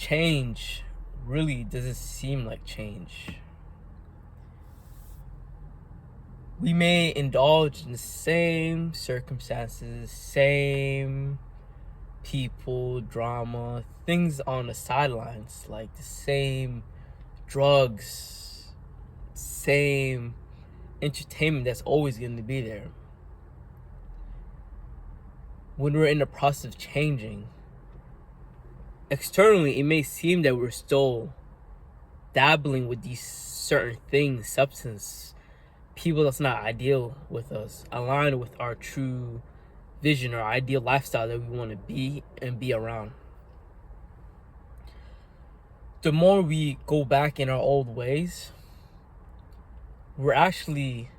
change really doesn't seem like change. We may indulge in the same circumstances, same people, drama, things on the sidelines, like the same drugs, same entertainment that's always going to be there. When we're in the process of changing, externally, it may seem that we're still dabbling with these certain things, substance, people that's not ideal with us, aligned with our true vision or ideal lifestyle that we want to be and be around. The more we go back in our old ways, we're actually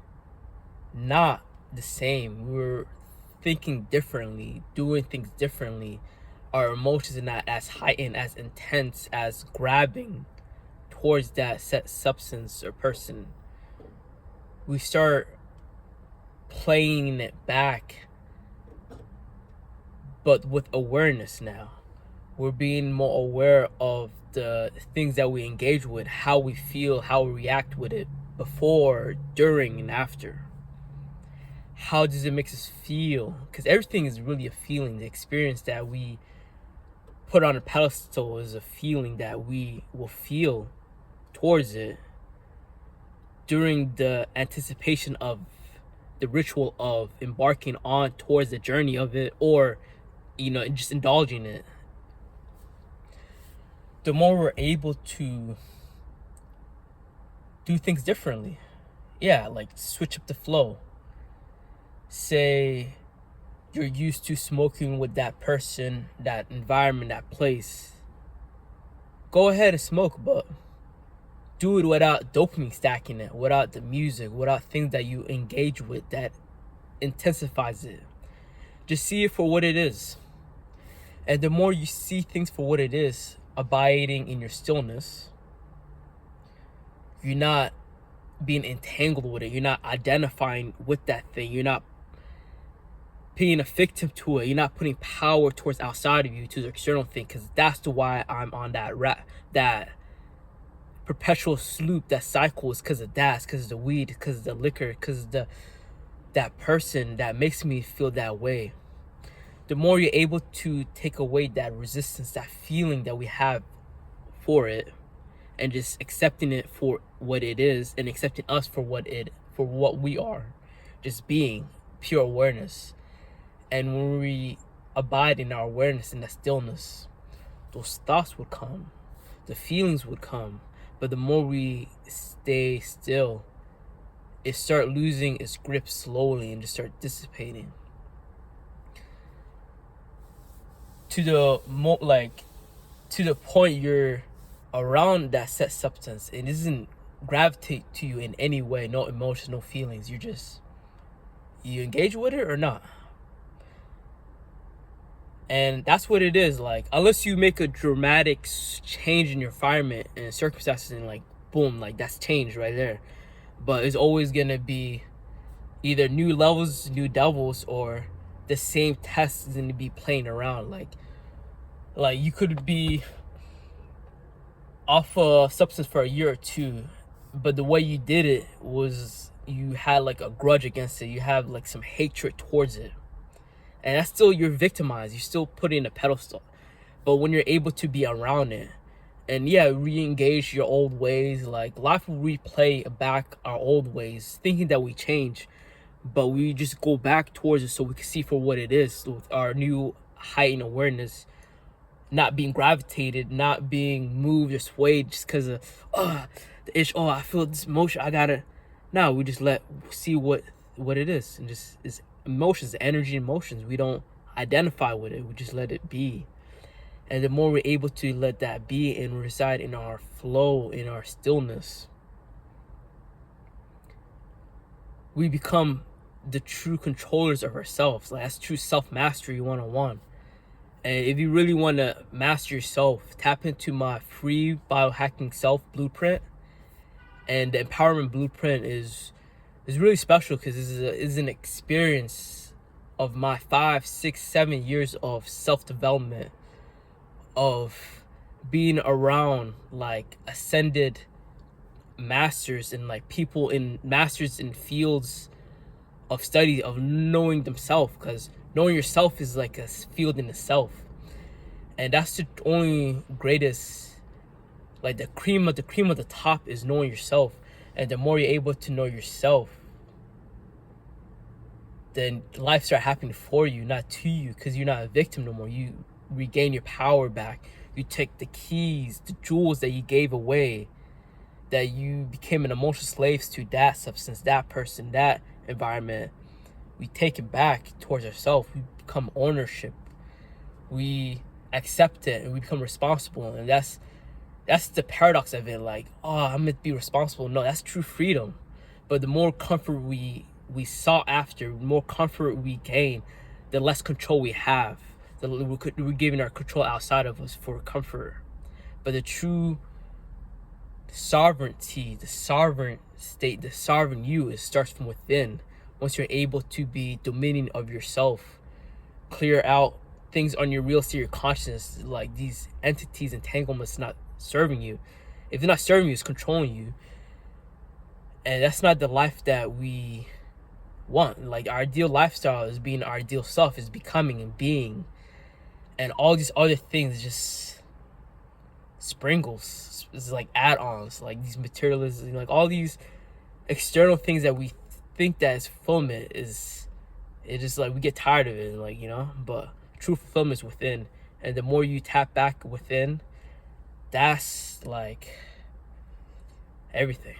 not the same. We're thinking differently, doing things differently. Our emotions are not as heightened, as intense, as grabbing towards that set substance or person. We start playing it back, but with awareness now. We're being more aware of the things that we engage with, how we feel, how we react with it before, during, and after. How does it make us feel? Because everything is really a feeling. The experience that we put on a pedestal is a feeling that we will feel towards it during the anticipation of the ritual of embarking on towards the journey of it, or just indulging it. The more we're able to do things differently, like switch up the flow. Say you're used to smoking with that person, that environment, that place. Go ahead and smoke, but do it without dopamine stacking it, without the music, without things that you engage with that intensifies it. Just see it for what it is. And the more you see things for what it is, abiding in your stillness, you're not being entangled with it. You're not identifying with that thing. You're not being a victim to it. You're not putting power towards outside of you, to the external thing, because that's the why I'm on that perpetual sloop, that cycle, is because of that, because of the weed, because of the liquor, because of that person that makes me feel that way. The more you're able to take away that resistance, that feeling that we have for it, and just accepting it for what it is, and accepting us for what we are, just being pure awareness. And when we abide in our awareness, in that stillness, those thoughts would come, the feelings would come. But the more we stay still, it start losing its grip slowly and just start dissipating. To the point you're around that set substance, it doesn't gravitate to you in any way. No emotions, no feelings. You engage with it or not. And that's what it is. Like, unless you make a dramatic change in your environment and circumstances, and boom, that's change right there. But it's always gonna be either new levels, new devils, or the same test is gonna be playing around. Like you could be off a substance for a year or two, but the way you did it was you had a grudge against it. You have some hatred towards it. And that's still, you're victimized. You're still put in a pedestal. But when you're able to be around it, and re-engage your old ways, life will replay back our old ways, thinking that we change, but we just go back towards it so we can see for what it is, with our new heightened awareness, not being gravitated, not being moved or swayed just because of the itch. I feel this emotion. No, we just see what it is, and just is emotions, energy, emotions. We don't identify with it. We just let it be. And the more we're able to let that be and reside in our flow, in our stillness, we become the true controllers of ourselves. That's true self-mastery 101. And if you really want to master yourself, tap into my free biohacking self blueprint. And the empowerment blueprint is really special because this is an experience of my 5, 6, 7 years of self-development, of being around like ascended masters and like people in masters in fields of study of knowing themselves, because knowing yourself is like a field in itself, and that's the only greatest, like the cream of the top is knowing yourself. And the more you're able to know yourself, then life start happening for you, not to you, because you're not a victim no more. You regain your power back. You take the keys, the jewels that you gave away, that you became an emotional slave to, that substance, that person, that environment. We take it back towards ourselves. We become ownership. We accept it and we become responsible. And that's the paradox of it. Like, oh, I'm meant to be responsible. No, that's true freedom. But the more comfort we sought after, the more comfort we gain, the less control we have. We're giving our control outside of us for comfort. But the true sovereignty, the sovereign state, the sovereign you, it starts from within. Once you're able to be dominion of yourself, clear out things on your real estate, your consciousness, like these entities, entanglements not serving you. If they're not serving you, it's controlling you. And that's not the life that we want. Like, our ideal lifestyle is being our ideal self, is becoming and being. And all these other things just sprinkles. It's like add-ons, like these materialism, like all these external things that we think that is fulfillment is, it just like we get tired of it, like, you know. But true fulfillment is within, and the more you tap back within, that's like everything.